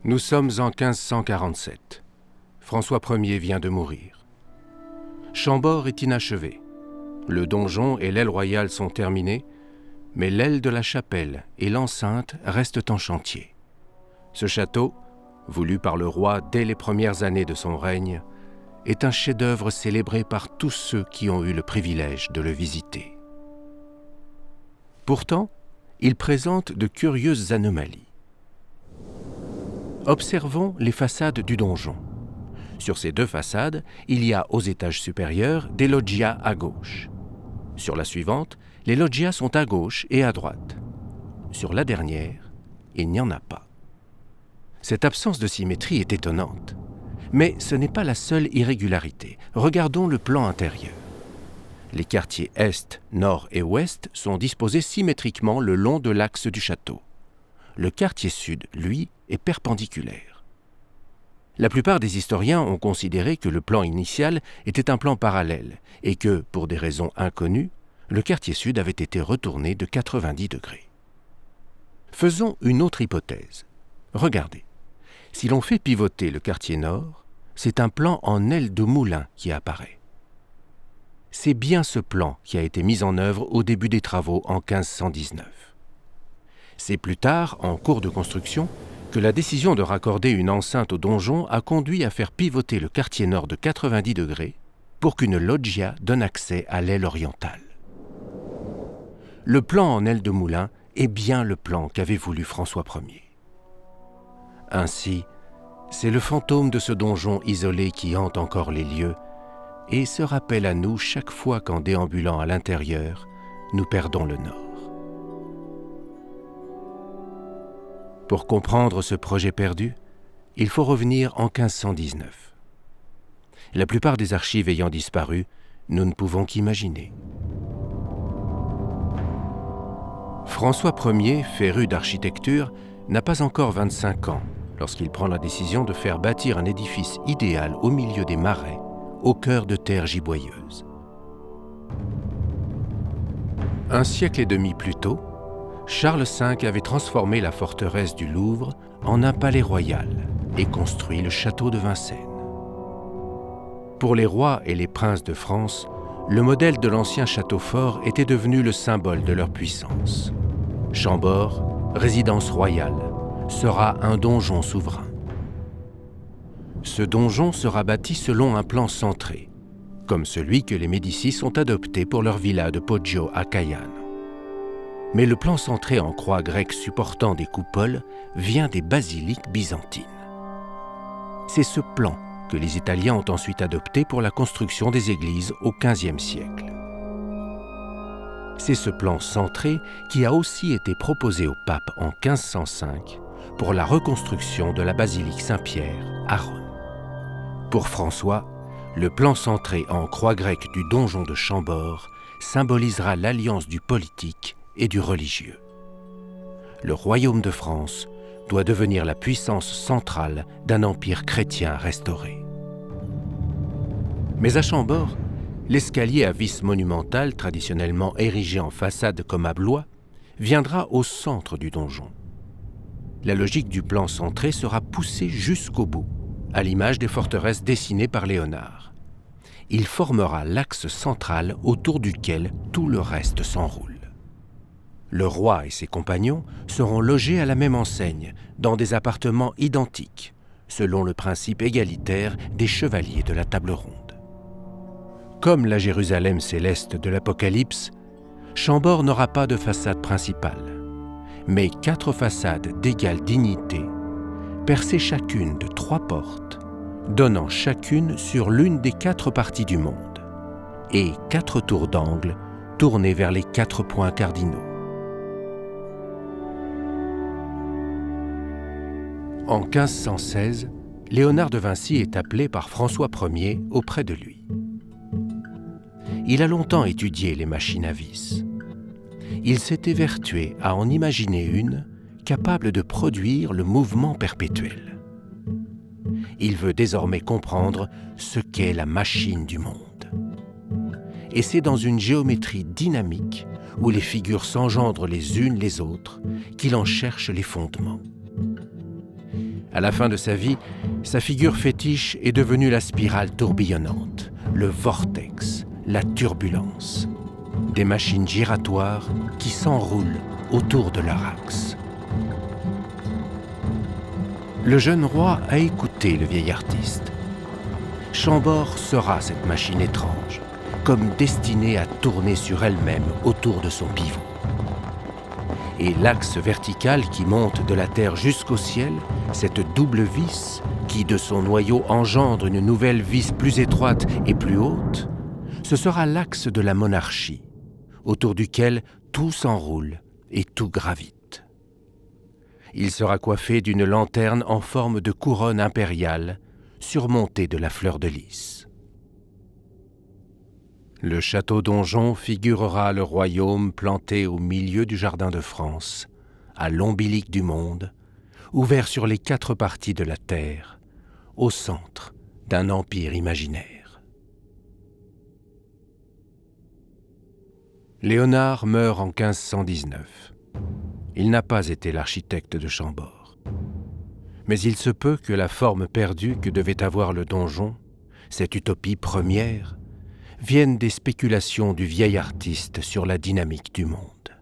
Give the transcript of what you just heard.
Nous sommes en 1547. François Ier vient de mourir. Chambord est inachevé. Le donjon et l'aile royale sont terminés, mais l'aile de la chapelle et l'enceinte restent en chantier. Ce château, voulu par le roi dès les premières années de son règne, est un chef-d'œuvre célébré par tous ceux qui ont eu le privilège de le visiter. Pourtant, il présente de curieuses anomalies. Observons les façades du donjon. Sur ces deux façades, il y a aux étages supérieurs des loggias à gauche. Sur la suivante, les loggias sont à gauche et à droite. Sur la dernière, il n'y en a pas. Cette absence de symétrie est étonnante. Mais ce n'est pas la seule irrégularité. Regardons le plan intérieur. Les quartiers est, nord et ouest sont disposés symétriquement le long de l'axe du château. Le quartier sud, lui, est perpendiculaire. La plupart des historiens ont considéré que le plan initial était un plan parallèle et que, pour des raisons inconnues, le quartier sud avait été retourné de 90 degrés. Faisons une autre hypothèse. Regardez. Si l'on fait pivoter le quartier nord, c'est un plan en aile de moulin qui apparaît. C'est bien ce plan qui a été mis en œuvre au début des travaux en 1519. C'est plus tard, en cours de construction, que la décision de raccorder une enceinte au donjon a conduit à faire pivoter le quartier nord de 90 degrés pour qu'une loggia donne accès à l'aile orientale. Le plan en aile de moulin est bien le plan qu'avait voulu François Ier. Ainsi, c'est le fantôme de ce donjon isolé qui hante encore les lieux et se rappelle à nous chaque fois qu'en déambulant à l'intérieur, nous perdons le nord. Pour comprendre ce projet perdu, il faut revenir en 1519. La plupart des archives ayant disparu, nous ne pouvons qu'imaginer. François Ier, féru d'architecture, n'a pas encore 25 ans lorsqu'il prend la décision de faire bâtir un édifice idéal au milieu des marais, au cœur de terres giboyeuses. Un siècle et demi plus tôt, Charles V avait transformé la forteresse du Louvre en un palais royal et construit le château de Vincennes. Pour les rois et les princes de France, le modèle de l'ancien château fort était devenu le symbole de leur puissance. Chambord, résidence royale, sera un donjon souverain. Ce donjon sera bâti selon un plan centré, comme celui que les Médicis ont adopté pour leur villa de Poggio à Caiano. Mais le plan centré en croix grecque supportant des coupoles vient des basiliques byzantines. C'est ce plan que les Italiens ont ensuite adopté pour la construction des églises au XVe siècle. C'est ce plan centré qui a aussi été proposé au pape en 1505 pour la reconstruction de la basilique Saint-Pierre à Rome. Pour François, le plan centré en croix grecque du donjon de Chambord symbolisera l'alliance du politique et du religieux. Le royaume de France doit devenir la puissance centrale d'un empire chrétien restauré. Mais à Chambord, l'escalier à vis monumental, traditionnellement érigé en façade comme à Blois, viendra au centre du donjon. La logique du plan centré sera poussée jusqu'au bout, à l'image des forteresses dessinées par Léonard. Il formera l'axe central autour duquel tout le reste s'enroule. Le roi et ses compagnons seront logés à la même enseigne, dans des appartements identiques, selon le principe égalitaire des chevaliers de la table ronde. Comme la Jérusalem céleste de l'Apocalypse, Chambord n'aura pas de façade principale, mais 4 façades d'égale dignité, percées chacune de 3 portes, donnant chacune sur l'une des 4 parties du monde, et 4 tours d'angle tournées vers les 4 points cardinaux. En 1516, Léonard de Vinci est appelé par François Ier auprès de lui. Il a longtemps étudié les machines à vis. Il s'est évertué à en imaginer une capable de produire le mouvement perpétuel. Il veut désormais comprendre ce qu'est la machine du monde. Et c'est dans une géométrie dynamique où les figures s'engendrent les unes les autres qu'il en cherche les fondements. À la fin de sa vie, sa figure fétiche est devenue la spirale tourbillonnante, le vortex, la turbulence. Des machines giratoires qui s'enroulent autour de leur axe. Le jeune roi a écouté le vieil artiste. Chambord sera cette machine étrange, comme destinée à tourner sur elle-même autour de son pivot. Et l'axe vertical qui monte de la Terre jusqu'au ciel, cette double vis qui de son noyau engendre une nouvelle vis plus étroite et plus haute, ce sera l'axe de la monarchie, autour duquel tout s'enroule et tout gravite. Il sera coiffé d'une lanterne en forme de couronne impériale, surmontée de la fleur de lys. Le château donjon figurera le royaume planté au milieu du jardin de France, à l'ombilic du monde, ouvert sur les 4 parties de la terre, au centre d'un empire imaginaire. Léonard meurt en 1519. Il n'a pas été l'architecte de Chambord. Mais il se peut que la forme perdue que devait avoir le donjon, cette utopie première, vienne des spéculations du vieil artiste sur la dynamique du monde.